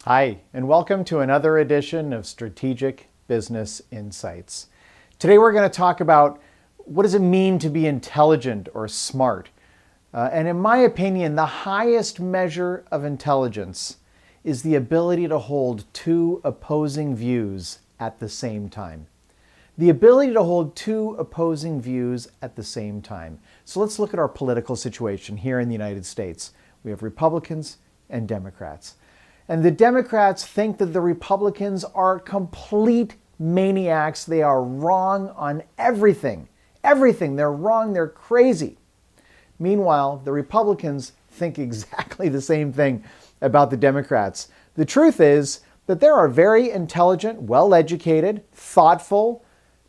Hi, and welcome to another edition of Strategic Business Insights. Today we're going to talk about what does it mean to be intelligent or smart. And in my opinion, the highest measure of intelligence is the ability to hold two opposing views at the same time. The ability to hold two opposing views at the same time. So let's look at our political situation here in the United States. We have Republicans and Democrats. And the Democrats think that the Republicans are complete maniacs. They are wrong on everything. Everything. They're wrong. They're crazy. Meanwhile, the Republicans think exactly the same thing about the Democrats. The truth is that there are very intelligent, well-educated, thoughtful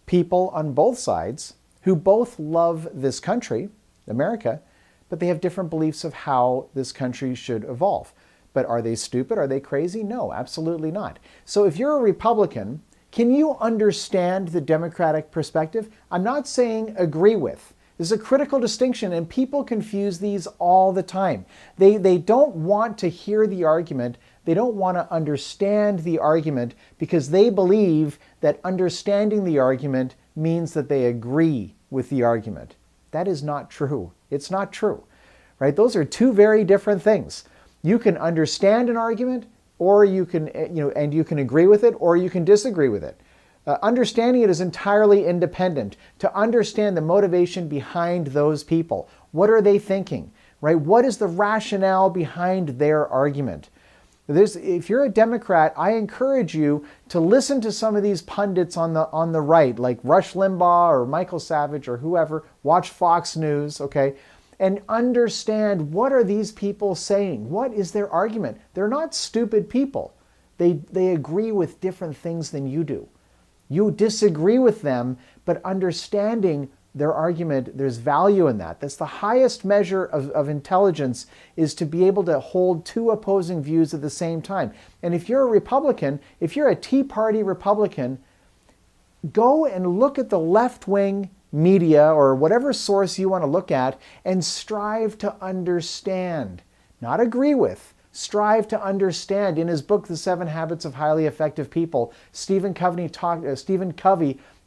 people on both sides who both love this country, America, but they have different beliefs of how this country should evolve. But are they stupid? Are they crazy? No, absolutely not. So if you're a Republican, can you understand the Democratic perspective? I'm not saying agree with. There's a critical distinction, and people confuse these all the time. They don't want to hear the argument. They don't want to understand the argument because they believe that understanding the argument means that they agree with the argument. That is not true. It's not true, right? Those are two very different things. You can understand an argument, or you can, and you can agree with it, or you can disagree with it. Understanding it is entirely independent. To understand the motivation behind those people, what are they thinking, right? What is the rationale behind their argument? If you're a Democrat, I encourage you to listen to some of these pundits on the right, like Rush Limbaugh or Michael Savage or whoever. Watch Fox News, okay? And understand, what are these people saying? What is their argument? They're not stupid people. They agree with different things than you do. You disagree with them, but understanding their argument, there's value in that. That's the highest measure of intelligence, is to be able to hold two opposing views at the same time. And if you're a Republican, if you're a Tea Party Republican, go and look at the left-wing media or whatever source you want to look at and strive to understand, not agree with. Strive to understand. In his book, The 7 Habits of Highly Effective People, Stephen Covey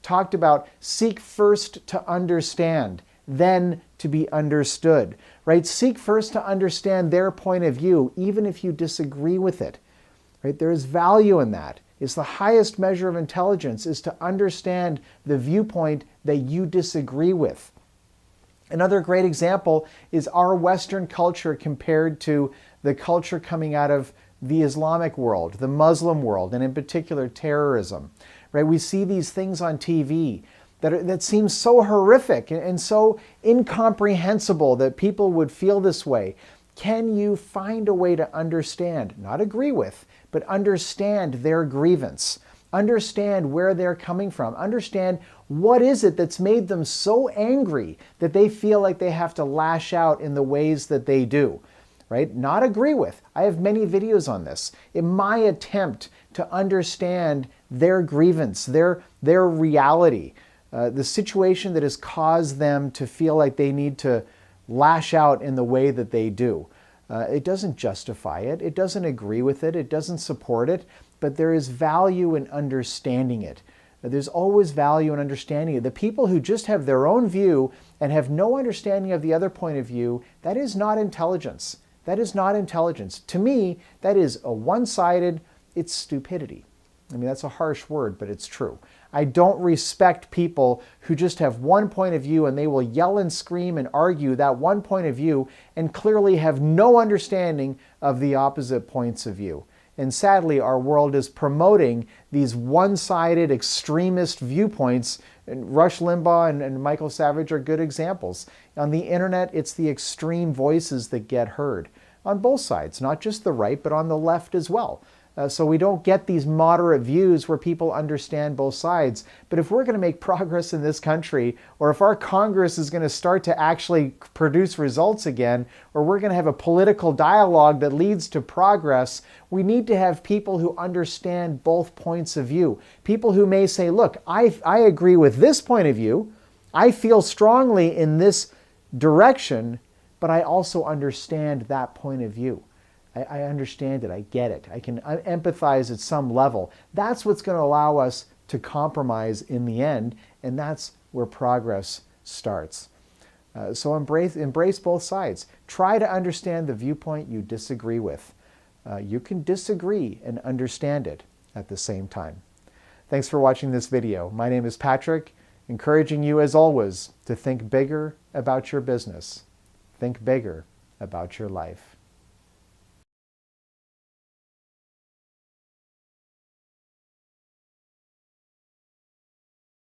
talked about seek first to understand, then to be understood, right? Seek first to understand their point of view, even if you disagree with it, right? There is value in that. It's the highest measure of intelligence, is to understand the viewpoint that you disagree with. Another great example is our Western culture compared to the culture coming out of the Islamic world, the Muslim world, and in particular terrorism. Right? We see these things on TV that seem so horrific and so incomprehensible that people would feel this way. Can you find a way to understand, not agree with, but understand their grievance? Understand where they're coming from. Understand what is it that's made them so angry that they feel like they have to lash out in the ways that they do, right? Not agree with. I have many videos on this. In my attempt to understand their grievance, their reality, the situation that has caused them to feel like they need to lash out in the way that they do. It doesn't justify it. It doesn't agree with it. It doesn't support it. But there is value in understanding it. There's always value in understanding it. The people who just have their own view and have no understanding of the other point of view, that is not intelligence. That is not intelligence. To me, that is a one-sided, it's stupidity. I mean, that's a harsh word, but it's true. I don't respect people who just have one point of view and they will yell and scream and argue that one point of view and clearly have no understanding of the opposite points of view. And sadly, our world is promoting these one-sided extremist viewpoints. And Rush Limbaugh and Michael Savage are good examples. On the internet, it's the extreme voices that get heard on both sides, not just the right, but on the left as well. So we don't get these moderate views where people understand both sides. But if we're going to make progress in this country, or if our Congress is going to start to actually produce results again, or we're going to have a political dialogue that leads to progress, we need to have people who understand both points of view. People who may say, look, I agree with this point of view. I feel strongly in this direction, but I also understand that point of view. I understand it. I get it. I can empathize at some level. That's what's going to allow us to compromise in the end, and that's where progress starts. So embrace both sides. Try to understand the viewpoint you disagree with. You can disagree and understand it at the same time. Thanks for watching this video. My name is Patrick, encouraging you as always to think bigger about your business. Think bigger about your life.